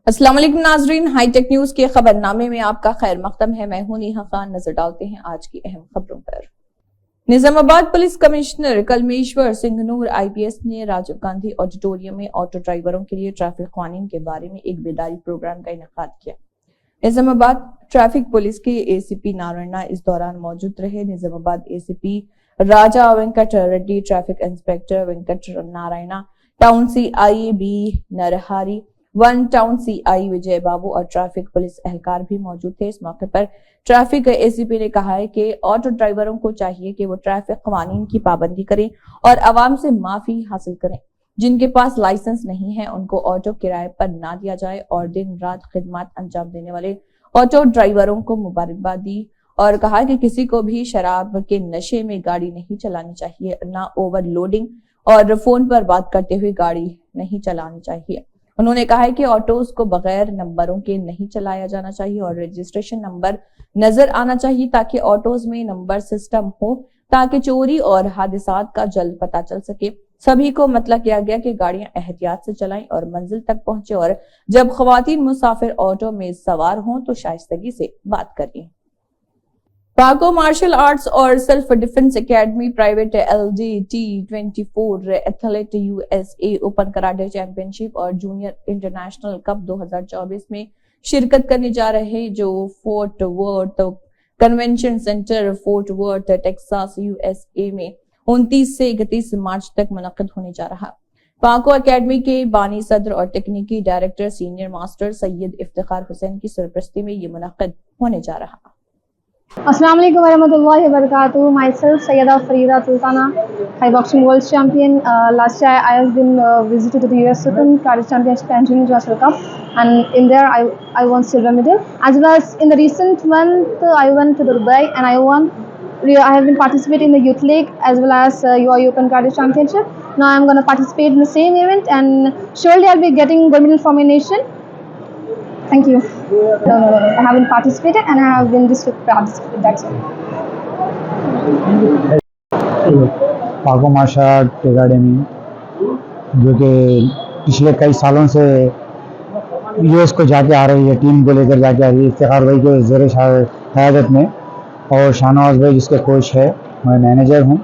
अस्सलाम वालेकुम नाजरीन, हाईटेक न्यूज के खबरनामे में आपका खैर मकदम है। मैं हूं नेहा खान। नजर डालते हैं आज की अहम खबरों पर। निजामाबाद पुलिस कमिश्नर कलमेश्वर सिंह नूर IPS ने राजीव गांधी ऑडिटोरियम में ऑटो ड्राइवरों के लिए ट्रैफिक कानून के बारे में एक बेदारी प्रोग्राम का इनेकाद किया। निजामाबाद ट्रैफिक पुलिस के ACP नारायणा इस दौरान मौजूद रहे। Nizamabad ACP Raja Venkat Reddy, traffic inspector Venkat Narayana, town CI B Narahari, one town CI Vijay Babu और ट्रैफिक पुलिस एहलकार भी मौजूद थे। इस मौके पर ट्रैफिक ACP ने कहा है कि ऑटो ड्राइवरों को चाहिए कि वो ट्रैफिक कानून की पाबंदी करें और आवाम से माफी हासिल करें। जिनके पास लाइसेंस नहीं है उनको ऑटो किराए पर ना दिया जाए और दिन रात खिदमत अंजाम देने वाले ऑटो ड्राइवरों को मुबारकबाद दी और कहा कि किसी को भी शराब के नशे में गाड़ी नहीं चलानी चाहिए, ना ओवरलोडिंग और फोन पर बात करते हुए गाड़ी नहीं चलानी चाहिए। उन्होंने कहा है कि ऑटोज को बगैर नंबरों के नहीं चलाया जाना चाहिए और रजिस्ट्रेशन नंबर नजर आना चाहिए ताकि ऑटोज में नंबर सिस्टम हो ताकि चोरी और हादसात का जल्द पता चल सके। सभी को मतलब किया गया कि गाड़ियां एहतियात से चलाएं और मंजिल तक पहुंचे और जब खवातीन मुसाफिर ऑटो में सवार हों तो शाइस्तगी से बात करें। पाको मार्शल आर्ट्स और self defence academy private LD T24 athlete USA open karate championship और जूनियर इंटरनेशनल कप 2024 में शिरकत करने जा रहे जो fort worth convention centre fort worth Texas USA में 29 से 31 मार्च तक मुनक्किद होने जा रहा। पाको एकेडमी के बानी सदर और टेक्निकी director senior master Syed Iftikhar Hussain की सरपरस्ती में ये मुनक्किद होने जा रहा। Assalamu alaikum warahmatullahi wabarakatuh. Myself Sayyida Farida Sultana, Thai boxing world champion. Last year I have been visited to the US Open Karate Championship and Junior International Cup, and in there I won silver medal. As well as in the recent month I went to Dubai and I have been participating in the Youth League as well as UAE Open Karate Championship. Now I'm going to participate in the same event and surely I'll be getting gold medal for my nation. Thank you. No, I haven't participated and I have been just participated. That's all. पाको martial art academy जो कि पिछले कई सालों से US को जाके आ रही है, टीम को लेकर जाके आ रही है इफ्तिखार भाई के ज़ेर क़यादत में और शाहनवाज भाई जिसके कोच है, मैं मैनेजर हूँ।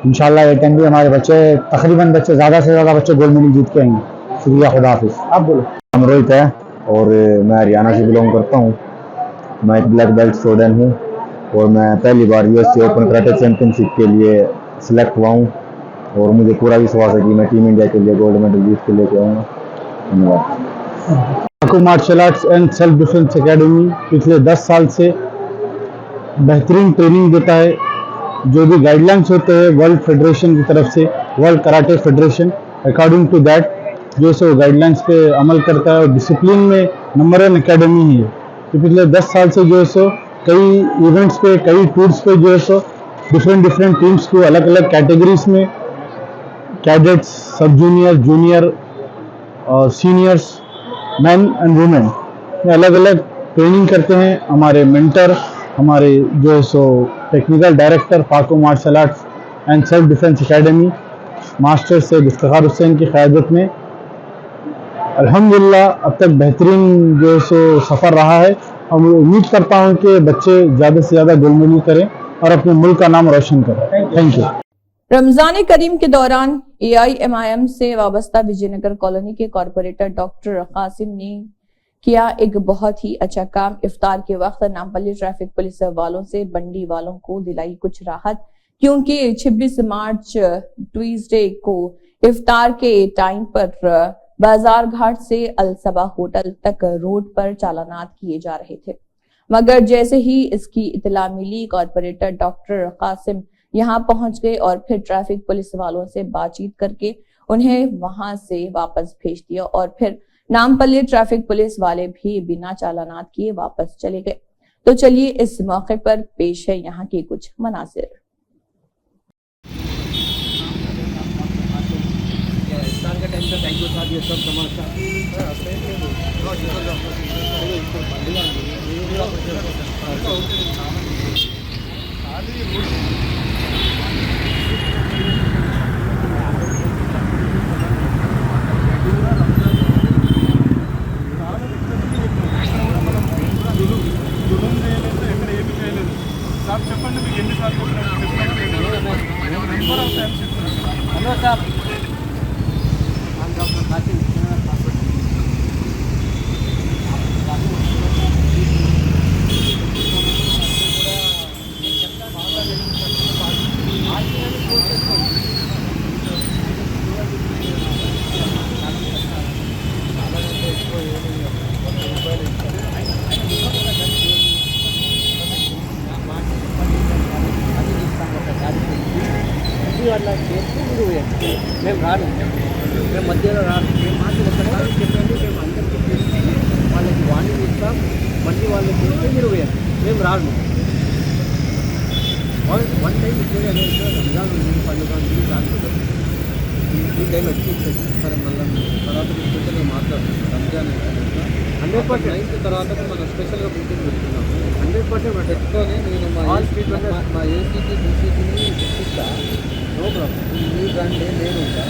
इंशाल्लाह ये टाइम भी हमारे बच्चे तकरीबन ज़्यादा से ज़्यादा बच्चे गोल्ड मेडल जीत के आएंगे। शुक्रिया, खुदा हाफिज़। आप बोलो। नाम रोहित है और मैं हरियाणा से बिलोंग करता हूँ। मैं एक ब्लैक बेल्ट स्टूडेंट हूँ और मैं पहली बार USA ओपन कराटे चैंपियनशिप के लिए सिलेक्ट हुआ हूँ और मुझे पूरा विश्वास है कि मैं टीम इंडिया के लिए गोल्ड मेडल जीत के लेके आऊँगा। धन्यवाद। Pako martial arts and self defence academy पिछले 10 साल से बेहतरीन ट्रेनिंग देता है। जो भी गाइडलाइंस होते हैं वर्ल्ड फेडरेशन की तरफ से, world karate federation, according to that जो सो गाइडलाइंस पे अमल करता है और डिसिप्लिन में नंबर 1 एकेडमी है। तो पिछले 10 साल से जो है सो कई इवेंट्स पे, कई टूर्स पे जो है सो डिफरेंट टीम्स को अलग अलग कैटेगरीज में कैडेट्स, सब जूनियर, जूनियर और सीनियर्स, मैन एंड वुमेन में अलग अलग ट्रेनिंग करते हैं। हमारे मेंटर, हमारे जो है सो technical director Pako martial arts and self defence academy master Syed Iftikhar Hussain की क़यादत में अल्हम्दुलिल्लाह अब तक बेहतरीन जो सो सफ़र रहा है और मैं उम्मीद करता हूं कि बच्चे ज़्यादा से ज़्यादा गोल्ड मेडल करें और अपने मुल्क का नाम रोशन करें। Thank you. रमजान करीम के दौरान AIMIM से वाबस्ता विजयनगर कॉलोनी के कॉरपोरेटर डॉक्टर कासिम ने किया एक बहुत ही अच्छा काम। इफ्तार के वक्त नामपल्ली ट्रैफिक पुलिस वालों से बंडी वालों को दिलाई कुछ राहत, क्योंकि 26 मार्च ट्यूसडे को इफ्तार के टाइम पर बाजार घाट से अलसबा होटल तक रोड पर चालानात किए जा रहे थे, मगर जैसे ही इसकी इतला मिली कॉरपोरेटर डॉक्टर कासिम यहां पहुंच गए और फिर ट्रैफिक पुलिस वालों से बातचीत करके उन्हें वहां से वापस भेज दिया और फिर नामपल्ली ट्रैफिक पुलिस वाले भी बिना चालानात किए वापस चले गए। तो चलिए इस मौके पर पेश है यहाँ के कुछ मनासिर। थैंक यू साहब, ये सब समझता రాను, మేము మధ్యలో రాను. మేము మాట ఒకసారి చెప్పండి, మేము అందరికీ తెలిసి వాళ్ళకి వార్నింగ్ ఇస్తాం, మళ్ళీ వాళ్ళకి చెప్తే మీరు వేయండి, మేము రాను. వన్ టైం ఇచ్చేది అనేది రంజాన్ పండుగ దాంట్లో ఈ టైం వచ్చి సరే మళ్ళీ తర్వాత స్పెషల్గా మాట్లాడుతున్నాం. రంజాన్ 100% 9th తర్వాత మనం స్పెషల్గా మీటింగ్ పెట్టుకున్నాం. 100% పెట్టుకొని నేను మా ఏసీకి బీసీకి ఇస్తా, నో ప్రాబ్లం. మీరు రండి, నేను ఉంటా.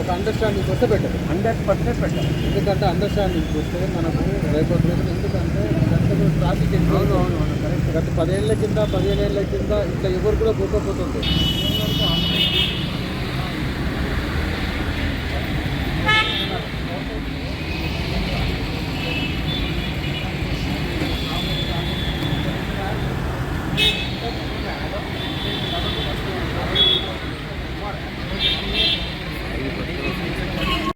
ఒక అండర్స్టాండింగ్ వస్తే పెట్టాలి, 100% పెట్టాలి. ఎందుకంటే అండర్స్టాండింగ్ వస్తే మనకు రేపటి రోజున, ఎందుకంటే గంటకు ట్రాఫిక్ కరెక్ట్ గత 10 ఏళ్ళ కింద 15 ఏళ్ళ కింద ఇట్లా ఎవరు కూడా పోకపోతుంది.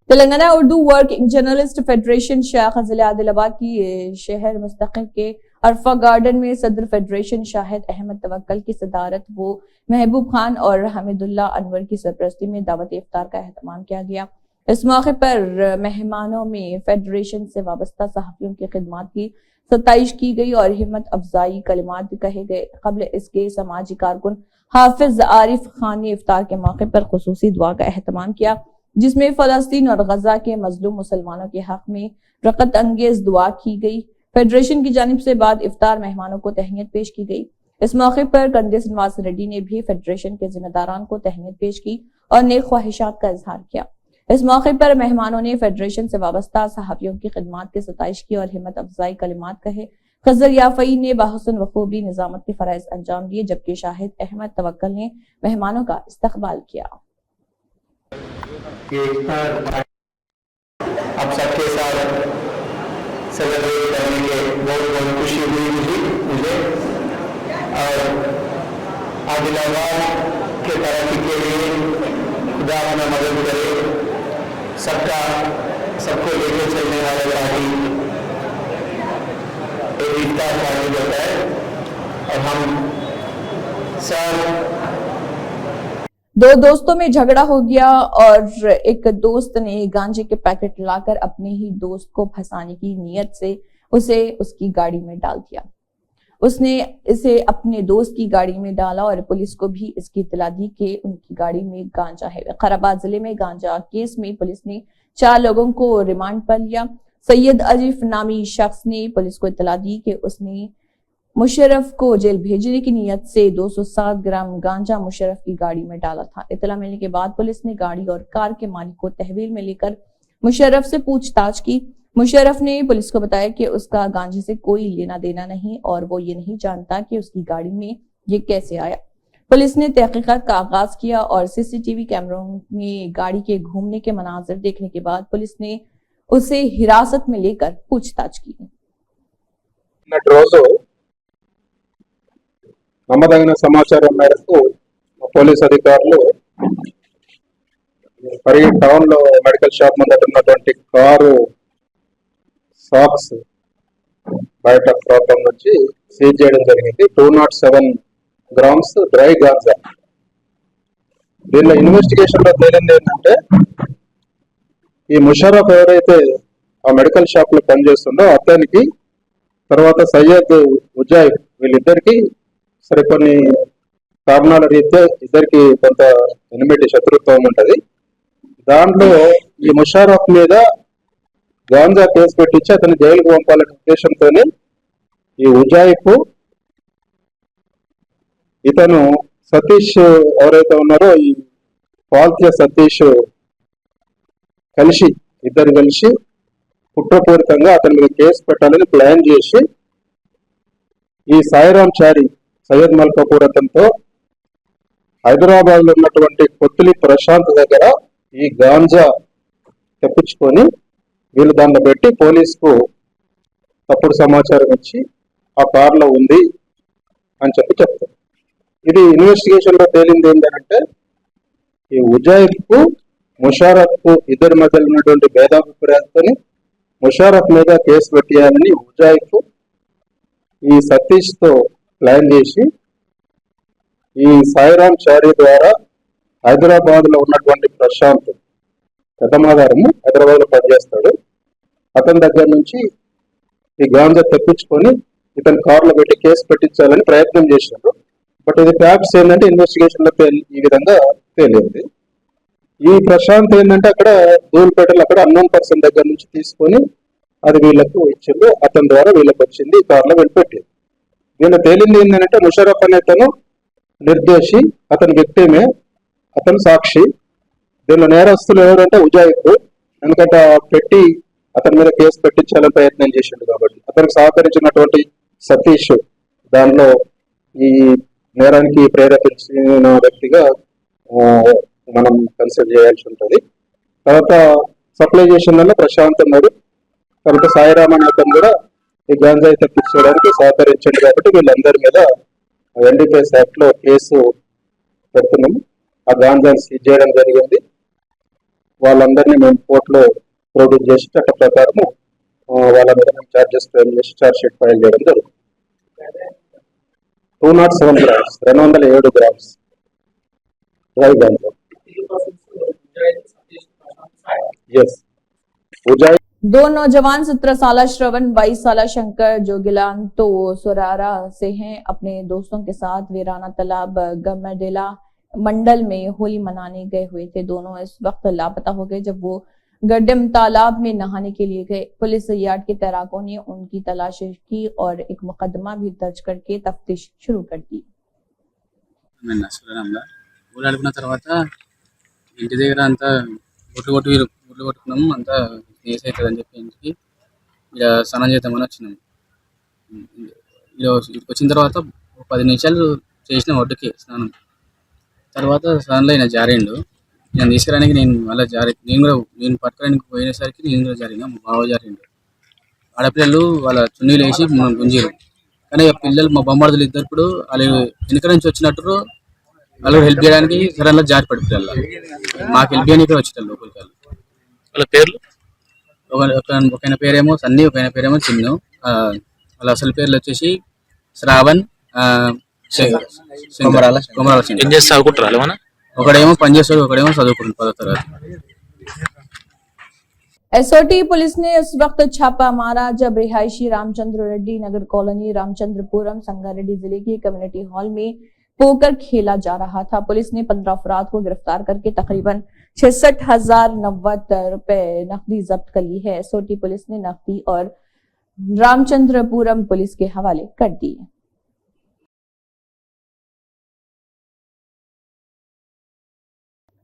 Telangana Urdu working journalist federation शाख जिला आदिलाबाद की शहर मुस्तकिल के अरफा गार्डन में सदर फेडरेशन शाहिद अहमद तवक्कल की सदारत वो महबूब खान और हमीदुल्लाह अनवर की सरपरस्ती में दावत इफ्तार का एहतमाम किया गया। इस मौके पर मेहमानों में फेडरेशन से वाबस्ता सहाफियों की खिदमत की सताइश की गई और हिम्मत अफजाई कलिमात कहे गए। कबल इसके समाजी कारकुन हाफिज आरिफ खान ने इफ्तार के मौके पर खुसूसी दुआ का एहतमाम किया, जिसमें फलस्तीन और गजा के मजलूम मुसलमानों के हक में रकत अंगेज दुआ की गई। फेडरेशन की जानिब से बाद इफ्तार मेहमानों को तहनीत पेश की गई। इस मौके पर कंदे श्रीनिवास रेड्डी ने भी फेडरेशन के जिम्मेदारान को तहनीत पेश की और नेक ख्वाहिशात का इजहार किया। इस मौके पर मेहमानों ने फेडरेशन से वाबस्ता सहाफियों की खिदमत की सताइश की और हिम्मत अफजाई कलिमात कहे। खजर याफई ने बाहुसन वखूबी निजामत के फराइज अंजाम दिए, जबकि शाहिद अहमद तवक्कल ने मेहमानों का इस्तकबाल किया। आप सबके साथ सेलिब्रेट करने के बहुत बहुत खुशी हुई मुझे और आदिलाबाद के तरक्की के लिए खुदा अपना मदद करे, सबको लेकर चलने वाले पार्टी एक इफ्तार पार्टी होता है और हम सब दो दोस्तों में झगड़ा हो गया और एक दोस्त ने गांजे के पैकेट लाकर अपने ही दोस्त को फंसाने की नीयत से उसे उसकी गाड़ी में डाल दिया। उसने इसे अपने दोस्त की गाड़ी में डाला और पुलिस को भी इसकी इत्तला दी कि उनकी गाड़ी में गांजा है। खैराबाद जिले में गांजा केस में पुलिस ने 4 लोगों को रिमांड पर लिया। सैयद अजीफ नामी शख्स ने पुलिस को इत्तला दी कि उसने मुशर्रफ को जेल भेजने की नीयत से 207 ग्राम गांजा मुशर्रफ की गाड़ी में डाला था। इत्तला मिलने के बाद पुलिस ने गाड़ी और कार के मालिक को तहवील में लेकर मुशर्रफ से पूछताछ की। मुशर्रफ ने पुलिस को बताया कि उसका गांजे से कोई लेना देना नहीं और वो ये नहीं जानता कि उसकी गाड़ी में ये कैसे आया। पुलिस ने तहकीकात का आगाज किया और सीसीटीवी कैमरों में गाड़ी के घूमने के मनाजिर देखने के बाद पुलिस ने उसे हिरासत में लेकर पूछताछ की। నమ్మదగిన సమాచారం మేరకు పోలీస్ అధికారులు పరిగి టౌన్ లో మెడికల్ షాప్ ముందట ఉన్నటువంటి కారు సాక్స్ బయట ప్రాంతం నుంచి సీజ్ చేయడం జరిగింది। 207 గ్రామ్స్ డ్రై గాంజా। దీనిలో ఇన్వెస్టిగేషన్ లో తేలింది ఏంటంటే ఈ ముషర్రఫ్ ఎవరైతే ఆ మెడికల్ షాప్ లో పనిచేస్తుందో అతనికి తర్వాత సయ్యద్ ఉజాయిఫ్ వీళ్ళిద్దరికి సరే కొన్ని కారణాల రీత్యా ఇద్దరికి కొంత ఎనిమిటి శత్రుత్వం ఉంటది। దాంట్లో ఈ ముషర్రఫ్ మీద గాంజా కేసు పెట్టించి అతను జైలుకు పంపాలనే ఉద్దేశంతోనే ఈ ఉజాయిఫ్ ఇతను సతీష్ ఎవరైతే ఉన్నారో ఈ పాల్త్య సతీష్ ఇద్దరు కలిసి కుట్రపూరితంగా అతని మీద కేసు పెట్టాలని ప్లాన్ చేసి ఈ సాయిరామ్ చారి సయ్యద్ మల్కాపూర్ అతనితో హైదరాబాద్ లో ఉన్నటువంటి కొత్తిలి ప్రశాంత్ దగ్గర ఈ గాంజా తెప్పించుకొని వీళ్ళు దాన్ని పెట్టి పోలీసుకు తప్పుడు సమాచారం ఇచ్చి ఆ కార్లో ఉంది అని చెప్తారు। ఇది ఇన్వెస్టిగేషన్ లో తేలింది ఏంటంటే ఈ ఉజాయిఫ్ కు ముషర్రఫ్ కు ఇద్దరి మధ్యలో ఉన్నటువంటి భేదాభిప్రాయాలతో ముషర్రఫ్ మీద కేసు పెట్టేయాలని ఉజాయిఫ్ ఈ సతీష్ తో ప్లాన్ చేసి ఈ సాయిరామ్ చారి ద్వారా హైదరాబాద్ లో ఉన్నటువంటి ప్రశాంత్ పెద్దమాదారము హైదరాబాద్ లో పనిచేస్తాడు. అతని దగ్గర నుంచి ఈ గాంజా తెప్పించుకొని ఇతను కారులో పెట్టి కేసు పెట్టించాలని ప్రయత్నం చేసినారు. బట్ ఇది ఫ్యాక్ట్స్ ఏంటంటే ఇన్వెస్టిగేషన్ లో ఈ విధంగా తేలింది. ఈ ప్రశాంత్ ఏంటంటే అక్కడ ధూల్పేటలో అక్కడ అన్నోన్ పర్సన్ దగ్గర నుంచి తీసుకొని అది వీళ్ళకు ఇచ్చిండు. అతని ద్వారా వీళ్ళకి వచ్చింది, ఈ కారులో వెళ్ళిపెట్టింది. వీళ్ళు తేలింది ఏంటంటే ముషరఫ్ అనే అతను నిర్దోషి, అతని వ్యక్తిమే, అతను సాక్షి. దీనిలో నేరస్తులు ఎవరంటే ఉజాయిబ్, ఎందుకంటే పెట్టి అతని మీద కేసు పెట్టించాలని ప్రయత్నం చేసిండు కాబట్టి. అతనికి సహకరించినటువంటి సతీష్ దానిలో ఈ నేరానికి ప్రేరేపించిన వ్యక్తిగా మనం కన్సిడర్ చేయాల్సి ఉంటుంది. తర్వాత సప్లై చేసిన వల్ల ప్రశాంత్ ఉన్నారు. తర్వాత సాయిరామ్ అనే అతను కూడా ఈ గాంజాయి తెప్పించడానికి సహకరించండి కాబట్టి వీళ్ళందరి మీద ఎన్డీపీఎస్ యాక్ట్ లో కేసు పెడుతున్నాము. ఆ గాంజాని సీజ్ చేయడం జరిగింది. వాళ్ళందరినీ మేము కోర్టులో ప్రొడ్యూస్ చేసి చట్ట ప్రకారము వాళ్ళ మీద మేము ఛార్జెస్ ఫ్రేమ్ చేసి ఛార్జ్ షీట్ ఫైల్ చేయడం జరుగుతుంది. 207 గ్రామ్స్ 207 గ్రామ్స్ డ్రై గాంజా. ఎస్ ఉజాయి दो नौजवान 17 साल श्रवण 22 साल शंकर जो गिलान तो सुरारा से हैं, अपने दोस्तों के साथ वीराना तालाब गमडेला मंडल में होली मनाने गए हुए थे। दोनों इस वक्त लापता हो गए जब वो गड्डम तालाब में नहाने के लिए गए। पुलिस यार्ड के तैराकों ने उनकी तलाश की और एक मुकदमा भी दर्ज करके तफ्तीश शुरू कर दी। ఊళ్ళడుకున్న తర్వాత ఇంటి దగ్గర అంతా గుడ్లు కొట్టుకున్నాము. అంతా కేసు అవుతుంది అని చెప్పి ఇంటికి ఇలా స్నానం చేద్దామని వచ్చినాము. ఇలా వచ్చిన తర్వాత 10 నిమిషాలు చేసిన ఒడ్డుకి స్నానం. తర్వాత స్నానంలో ఆయన జారిండు. నేను తీసుకురానికి నేను నేను పట్టుకోవడానికి పోయినసరికి నేను కూడా జారినా, మా బావ జారిండు. ఆడపిల్లలు వాళ్ళ చున్నీలు వేసి గుంజీరు. కానీ ఆ పిల్లలు మా బొమ్మడుదులు ఇద్దరు ఇప్పుడు వాళ్ళు వెనుక నుంచి వచ్చినట్టు వాళ్ళు హెల్ప్ చేయడానికి సడన్గా జారి పడిపోయారు. మాకు హెల్ప్ చేయడానికి వచ్చేటారు లోపలికి. వాళ్ళ పేర్లు ఒకైన పేరేమో సన్నీ, ఒకైన పేరేమో చిన్ను. వాళ్ళ అసలు పేర్లు వచ్చేసి శ్రావణ్, కొమరాల. ఒకడేమో పనిచేస్తాడు, ఒకడేమో చదువుకుంటాడు 10వ తరగతి. एसओटी पुलिस ने उस वक्त छापा मारा जब रिहायशी रामचंद्र रेड्डी नगर कॉलोनी रामचंद्रपुरम संगारेड्डी जिले की कम्युनिटी हॉल में पोकर खेला जा रहा था। पुलिस ने 15 अफराद को गिरफ्तार करके तकरीबन 66,090 रुपए नकदी जब्त कर ली है। एसओटी पुलिस ने नकदी और रामचंद्रपुरम पुलिस के हवाले कर दी।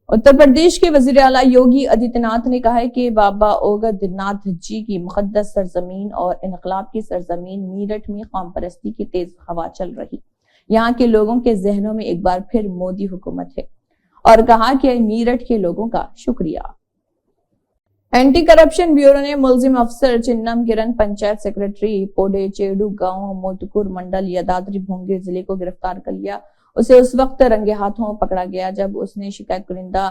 उत्तर प्रदेश के वजीर आला योगी आदित्यनाथ ने कहा है कि बाबा ओगदनाथ जी की मुकद्दस सरजमीन और इनकलाब की सरजमीन मीरठ में कौम परस्ती की तेज हवा चल रही। यहाँ के लोगों के जहनों में एक बार फिर मोदी हुकूमत है और कहा कि मीरठ के लोगों का शुक्रिया। एंटी करप्शन ब्यूरो ने मुलजिम अफसर चिन्नम किरण पंचायत सेक्रेटरी पोडे चेडू गांव मोटकुर मंडल यादाद्री भोंगीर जिले को गिरफ्तार कर लिया। उसे उस वक्त रंगे हाथों पकड़ा गया जब उसने शिकायत कुनिंदा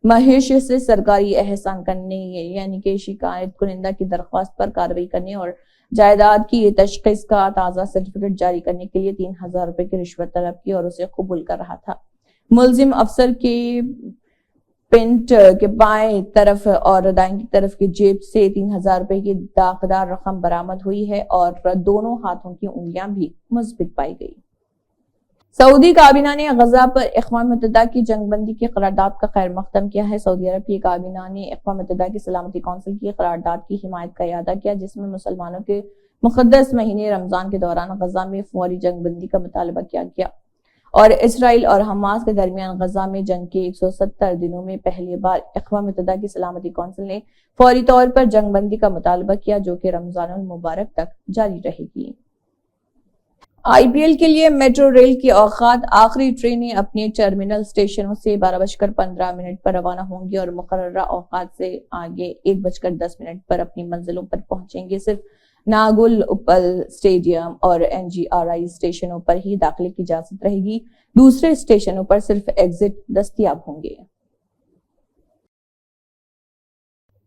महेश से सरकारी एहसान करने यानी कि शिकायत कुनिंदा की दरख्वास्त पर कार्रवाई करने और जायदाद की तशखीस का ताजा सर्टिफिकेट जारी करने के लिए 3,000 रुपए की रिश्वत तलब की और उसे कबूल कर रहा था। मुलजिम अफसर के पेंट के बाएं तरफ और दाएं तरफ की जेब से 3,000 रुपए की दागदार रकम बरामद हुई है और दोनों हाथों की उंगलियां भी मुस्बित पाई गई। सऊदी काबीना ने गजा पर अक़वाम मुत्तहिदा की जंगबंदी की करारदाद का खैर मकदम किया है। सऊदी अरब की काबीना ने अक़वाम मुत्तहिदा की सलामती कौंसिल की करारदाद की हिमायत का इरादा किया जिसमें मुसलमानों के मुक़द्दस महीने रमजान के दौरान गजा में फौरी जंगबंदी का मुतालबा किया गया और इसराइल और हमास के दरमियान गजा में जंग के 170 दिनों में पहली बार अक़वाम मुत्तहिदा की सलामती कौंसिल ने फौरी तौर पर जंगबंदी का मुतालबा किया जो कि रमजानुल मुबारक तक जारी रहेगी। आईपीएल के लिए मेट्रो रेल की औकात आखिरी ट्रेनें अपने टर्मिनल स्टेशनों से 12:15 पर रवाना होंगी और मुकर्ररा औकात से आगे 1:10 पर अपनी मंजिलों पर पहुंचेंगे। सिर्फ नागुल उपल स्टेडियम और एनजीआरआई स्टेशनों पर ही दाखिले की इजाजत रहेगी। दूसरे स्टेशनों पर सिर्फ एग्जिट दस्तयाब होंगे।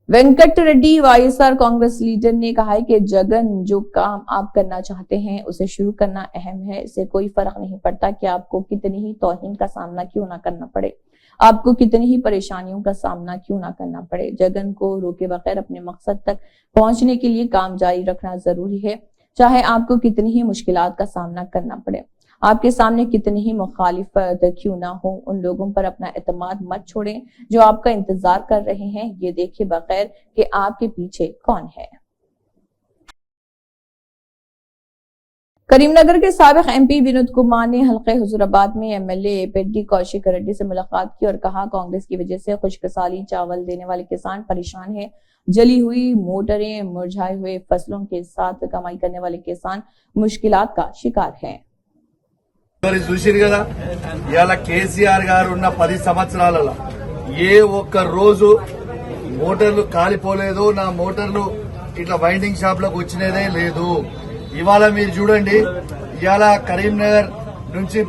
वेंकट रेड्डी वाईएसआर कांग्रेस लीडर ने कहा है कि जगन जो काम आप करना चाहते हैं उसे शुरू करना अहम है। इससे कोई फर्क नहीं पड़ता कि आपको कितनी ही तौहीन का सामना क्यों ना करना पड़े, आपको कितनी ही परेशानियों का सामना क्यों ना करना पड़े। जगन को रोके बगैर अपने मकसद तक पहुंचने के लिए काम जारी रखना जरूरी है, चाहे आपको कितनी ही मुश्किलात का सामना करना पड़े, आपके सामने कितनी ही मुखालिफत क्यों ना हो। उन लोगों पर अपना एतमाद मत छोड़ें जो आपका इंतजार कर रहे हैं, ये देखे बगैर कि आपके पीछे कौन है। करीमनगर के साबिक एमपी विनोद कुमार ने हल्के हुजूराबाद में एमएलए पेड्डी कौशिक रेड्डी से मुलाकात की और कहा, कांग्रेस की वजह से खुशकसाली चावल देने वाले किसान परेशान हैं। जली हुई मोटरें, मुरझाए हुए फसलों के साथ कमाई करने वाले किसान मुश्किलात का शिकार हैं। మరి చూసిరు కదా ఇవాళ కేసీఆర్ గారు ఉన్న 10 సంవత్సరాలలో ఏ ఒక్క రోజు మోటార్లు కాలిపోలేదు, నా మోటార్లు ఇట్లా వైండింగ్ షాప్ లకు వచ్చినదే లేదు. ఇవాళ మీరు చూడండి, ఇవాళ కరీంనగర్ నుంచి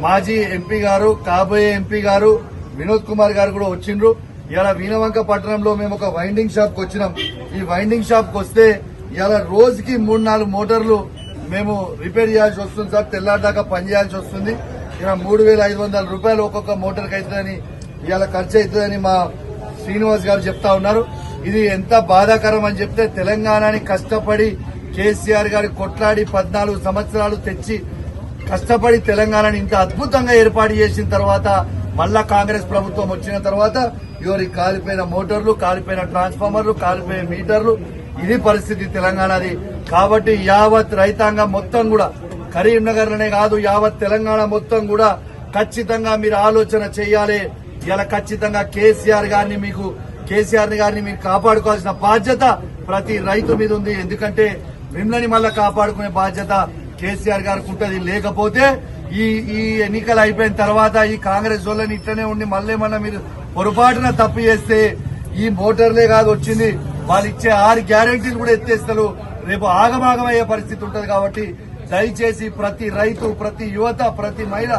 మాజీ ఎంపీ గారు, కాబోయే ఎంపీ గారు వినోద్ కుమార్ గారు కూడా వచ్చిండ్రు. ఇవాళ వీణవంక పట్టణంలో మేము ఒక వైండింగ్ షాప్ కు వచ్చినాం. ఈ వైండింగ్ షాప్ కు వస్తే ఇవాళ రోజుకి 3-4 మోటార్లు మేము రిపేర్ చేయాల్సి వస్తుంది సార్. తెల్లారిదాకా పని చేయాల్సి వస్తుంది. ఇలా 3,500 రూపాయలు ఒక్కొక్క మోటార్కి అవుతుందని, ఇవాళ ఖర్చు అవుతుందని మా శ్రీనివాస్ గారు చెప్తా ఉన్నారు. ఇది ఎంత బాధాకరం అని చెప్తే, తెలంగాణని కష్టపడి కేసీఆర్ గారు కొట్లాడి 14 సంవత్సరాలు తెచ్చి కష్టపడి తెలంగాణని ఇంత అద్భుతంగా ఏర్పాటు చేసిన తర్వాత మళ్ళా కాంగ్రెస్ ప్రభుత్వం వచ్చిన తర్వాత ఎవరి కాలిపోయిన మోటార్లు, కాలిపోయిన ట్రాన్స్ఫార్మర్లు, కాలిపోయిన మీటర్లు, ఇది పరిస్థితి తెలంగాణది. కాబట్టి యావత్ రైతాంగం మొత్తం కూడా, కరీంనగర్ లోనే కాదు యావత్ తెలంగాణ మొత్తం కూడా ఖచ్చితంగా మీరు ఆలోచన చేయాలి. ఇలా ఖచ్చితంగా కేసీఆర్ గారిని మీరు కాపాడుకోవాల్సిన బాధ్యత ప్రతి రైతు మీద ఉంది. ఎందుకంటే మిమ్మల్ని మళ్ళా కాపాడుకునే బాధ్యత కేసీఆర్ గారికి ఉంటది. లేకపోతే ఈ ఎన్నికలు అయిపోయిన తర్వాత ఈ కాంగ్రెస్ వాళ్ళని ఇట్లనే ఉండి మళ్ళేమన్నా మీరు పొరపాటున తప్పు చేస్తే ఈ మోటార్లే కాదు వచ్చింది, వాళ్ళు ఇచ్చే 6 గ్యారెంటీలు కూడా ఎత్తేస్తారు. రేపు ఆగమాగమయ్యే పరిస్థితి ఉంటది. కాబట్టి దయచేసి ప్రతి రైతు, ప్రతి యువత, ప్రతి మహిళ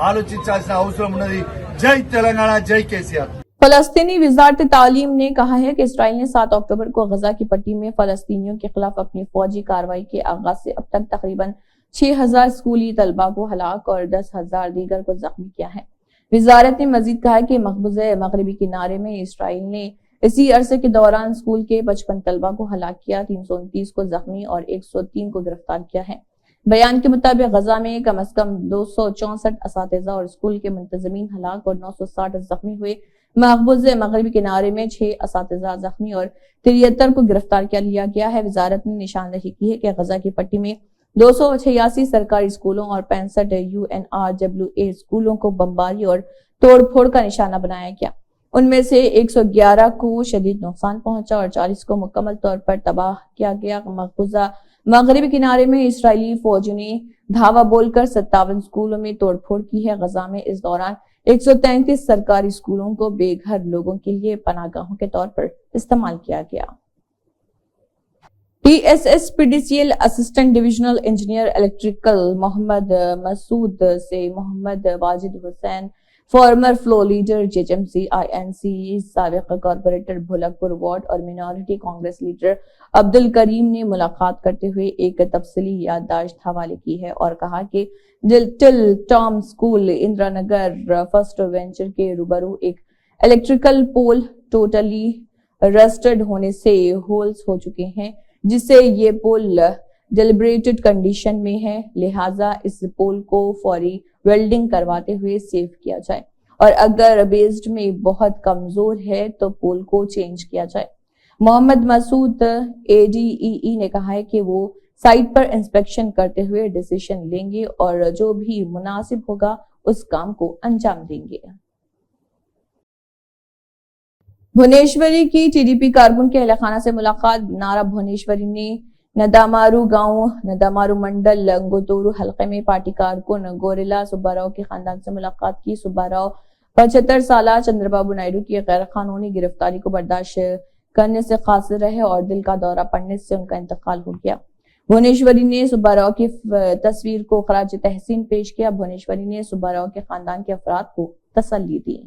ఆలోచించాల్సిన అవసరం ఉన్నది. జై తెలంగాణ, జై కేసీఆర్. फलस्तीनी वजारत तालीम ने कहा है कि इसराइल ने 7 अक्टूबर को गजा की पट्टी में फलस्तीनियों के खिलाफ अपनी फौजी कार्रवाई के आगाज से अब तक तकरीबन 6,000 स्कूली तलबा को हलाक और 10,000 दीगर को जख्मी किया है। वजारत ने मजीद कहा कि मकबूजा मगरबी किनारे में इसराइल ने इसी अरसे के दौरान स्कूल के 55 तलबा को हलाक किया, 329 को जख्मी और 103 को गिरफ्तार किया है। बयान के मुताबिक गजा में कम अज कम 264 असातिज़ा और स्कूल के मुंतज़मीन हलाक और 960 जख्मी हुए। मकबूजा मगरबी किनारे में 6 असातिज़ा जख्मी और 73 को गिरफ्तार कर लिया गया है। वजारत ने निशानदही की है कि गजा की पट्टी में 286 सरकारी स्कूलों और 65 UNRWA स्कूलों को बमबारी और तोड़फोड़ का निशाना बनाया गया। उनमें से 111 को शदीद नुकसान पहुंचा और 40 को मुकम्मल तौर पर तबाह किया गया। मकबूजा मगरबी किनारे में इसराइली फौजों ने धावा बोलकर 57 स्कूलों में तोड़फोड़ की है। गजा में इस दौरान 133 सरकारी स्कूलों को बेघर लोगों के लिए पनाहगाहों के तौर पर इस्तेमाल किया गया। PSS PDCL assistant divisional engineer electrical Mohammed Masood से Mohammed Wajid Hussain, former floor leader JHMC INC, साबिक कॉर्पोरेटर भुलकपुर वार्ड और मिनॉरिटी कांग्रेस लीडर अब्दुल करीम ने मुलाकात करते हुए एक तफसीली याददाश्त हवाले की है और कहा कि little Tom school Indiranagar first venture के रूबरू एक इलेक्ट्रिकल पोल टोटली रस्टेड होने से होल्स हो चुके हैं, जिससे ये पोल डेलिब्रेटेड कंडीशन में है। लिहाजा इस पोल को फौरी वेल्डिंग करवाते हुए सेव किया जाए और अगर बेस्ड में बहुत कमजोर है तो पोल को चेंज किया जाए। मोहम्मद मसूद ADEE ने कहा है कि वो साइट पर इंस्पेक्शन करते हुए डिसीजन लेंगे और जो भी मुनासिब होगा उस काम को अंजाम देंगे। भुवनेश्वरी की TDP कारकुन के अहलखाना से मुलाकात। नारा भुवनेश्वरी ने नदामारू गांव नदामारू मंडल लंगोतोरू हलके में पार्टी कारकुन गोरेला सुब्बाराव के खानदान से मुलाकात की। सुब्बाराव 75 साल चंद्रबाबू नायडू की गैर कानूनी गिरफ्तारी को बर्दाश्त करने से कासिर रहे और दिल का दौरा पड़ने से उनका इंतकाल हो गया। भुवनेश्वरी ने सुब्बाराव की तस्वीर को खराज तहसीन पेश किया। भुवनेश्वरी ने सुब्बाराव के खानदान के अफराद को तसल्ली दी।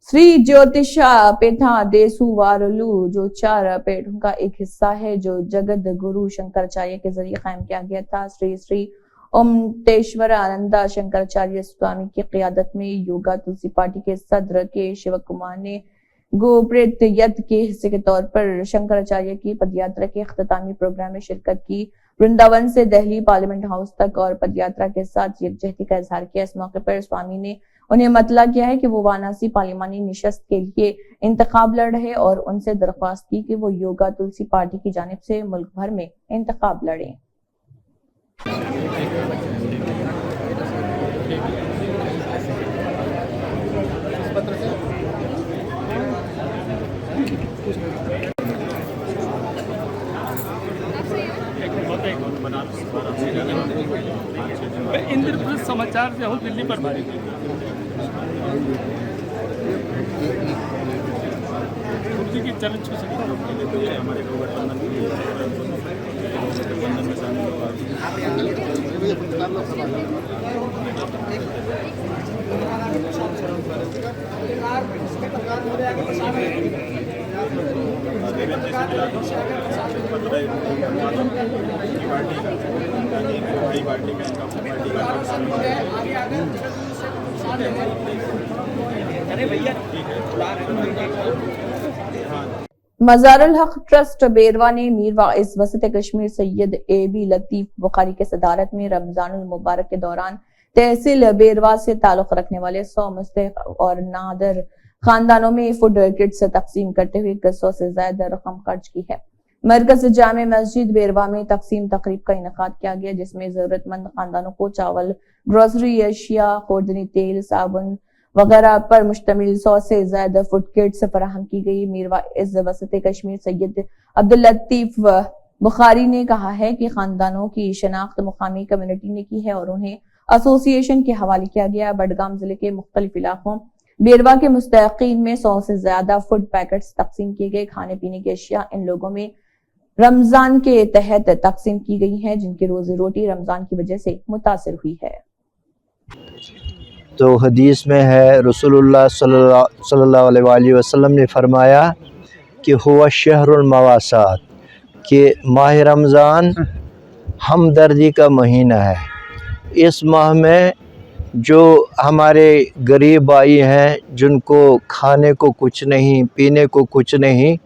श्री ज्योतिषा पेठा देसुवारलू जो 4 पेठों का एक हिस्सा है जो जगत गुरु शंकराचार्य के जरिए कायम किया गया था। श्री श्री ओमटेश्वर आनंदा शंकराचार्य स्वामी की क़ियादत में योगा तुलसी पार्टी के सदर के शिव कुमार ने गोप्रेत यज्ञ के हिस्से के तौर पर शंकराचार्य की पदयात्रा के अख्तामी प्रोग्राम में शिरकत की। वृंदावन से दिल्ली पार्लियामेंट हाउस तक और पदयात्रा के साथ यकजहती का इजहार किया। इस मौके पर स्वामी ने उन्हें मतला किया है कि वो वाराणसी पार्लिमानी निशस्त के लिए इंतखाब लड़ रहे और उनसे दरख्वास्त की कि वो योगा तुलसी पार्टी की जानिब से मुल्क भर में इंतखाब लड़ें। इंद्रप्रस्थ समाचार से हूँ दिल्ली पर भारी की चरण छू सकते हमारे मज़ारुल हक ट्रस्ट बेरवा ने मीर वाइस वसत कश्मीर सैयद ए.बी. लतीफ बुखारी के सदारत में रमजानुल मुबारक के दौरान तहसील बेरवा से ताल्लुक रखने वाले 100 मुस्तहिक और नादर खानदानों में फूड किट्स तकसीम करते हुए 100 से ज्यादा रकम खर्च की है। मरकज जामे मस्जिद बेरवा में तकसीम तकरीब का इनेकाद किया गया जिसमें जरूरतमंद खानदानों को चावल, ग्रोसरी अशिया, खोर्दनी तेल, साबुन वगैरह पर मुश्तमिल 100 से ज्यादा फूड किट्स फराहम की गई। मीर वाइस वसत कश्मीर सैयद अब्दुल लतीफ बुखारी ने कहा है कि खानदानों की शनाख्त मुकामी कम्युनिटी ने की है और उन्हें एसोसिएशन के हवाले किया गया। बडगाम जिले के मुख्तलिफ इलाकों बेरवा के मुस्तहिकीन में 100 से ज्यादा फूड पैकेट्स तकसीम किए गए। खाने पीने की अशिया इन लोगों में रमजान के तहत तकसीम की गई है जिनकी रोजी रोटी रमजान की वजह से मुतासिर हुई है। तो हदीस में है रसूलुल्लाह सल्लल्लाहु अलैहि वसल्लम ने फरमाया कि हुवा शहरुल मवासात, कि माह रमज़ान हमदर्दी का महीना है। इस माह में जो हमारे गरीब भाई हैं जिनको खाने को कुछ नहीं, पीने को कुछ नहीं,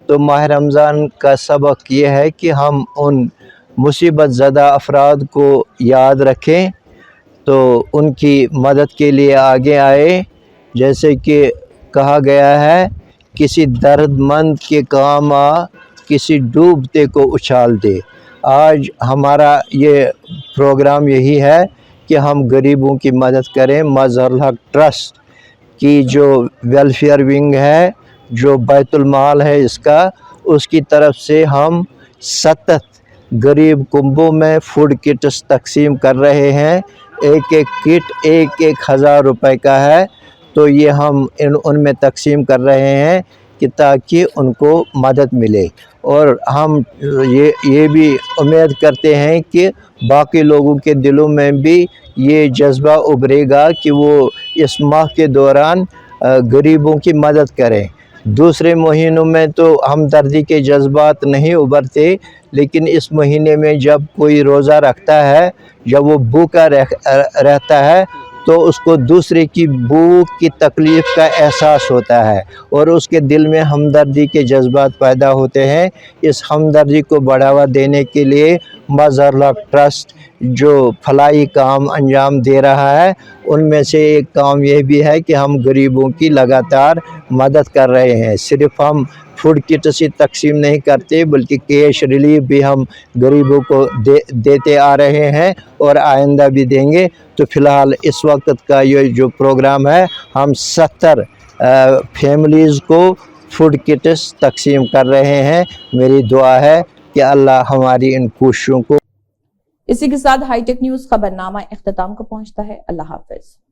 तो माह रमज़ान का सबक ये है कि हम उन मुसीबत ज़दा अफराद को याद रखें, तो उनकी मदद के लिए आगे आए। जैसे कि कहा गया है, किसी दर्दमंद के काम आ, किसी डूबते को उछाल दे। आज हमारा ये प्रोग्राम यही है कि हम गरीबों की मदद करें। मज़ारुल हक ट्रस्ट की जो वेलफेयर विंग है, जो बैतुल माल है इसका, उसकी तरफ से हम सतत गरीब कुंबों में फूड किट्स तकसीम कर रहे हैं। एक एक किट 1,000 रुपए का है, तो ये हम उनमें तकसीम कर रहे हैं कि ताकि उनको मदद मिले। और हम ये भी उम्मीद करते हैं कि बाकी लोगों के दिलों में भी ये जज्बा उभरेगा कि वो इस माह के दौरान गरीबों की मदद करें। दूसरे महीनों में तो हमदर्दी के जज्बात नहीं उभरते, लेकिन इस महीने में जब कोई रोज़ा रखता है, जब वो भूखा रहता है, तो उसको दूसरे की भूख की तकलीफ़ का एहसास होता है और उसके दिल में हमदर्दी के जज्बात पैदा होते हैं। इस हमदर्दी को बढ़ावा देने के लिए मज़ारुल हक ट्रस्ट जो फलाही काम अंजाम दे रहा है, उनमें से एक काम यह भी है कि हम गरीबों की लगातार मदद कर रहे हैं। सिर्फ हम फूड किट से तकसीम नहीं करते, बल्कि कैश रिलीफ भी हम गरीबों को देते आ रहे हैं और आइंदा भी देंगे। तो फ़िलहाल इस वक्त का ये जो प्रोग्राम है, हम 70 फैमिलीज़ को फूड किट्स तकसीम कर रहे हैं। मेरी दुआ है कि अल्लाह हमारी इन कोशिशों को। इसी के साथ हाईटेक न्यूज़ खबरनामा इख्तिताम को पहुंचता है। अल्लाह हाफ़िज़।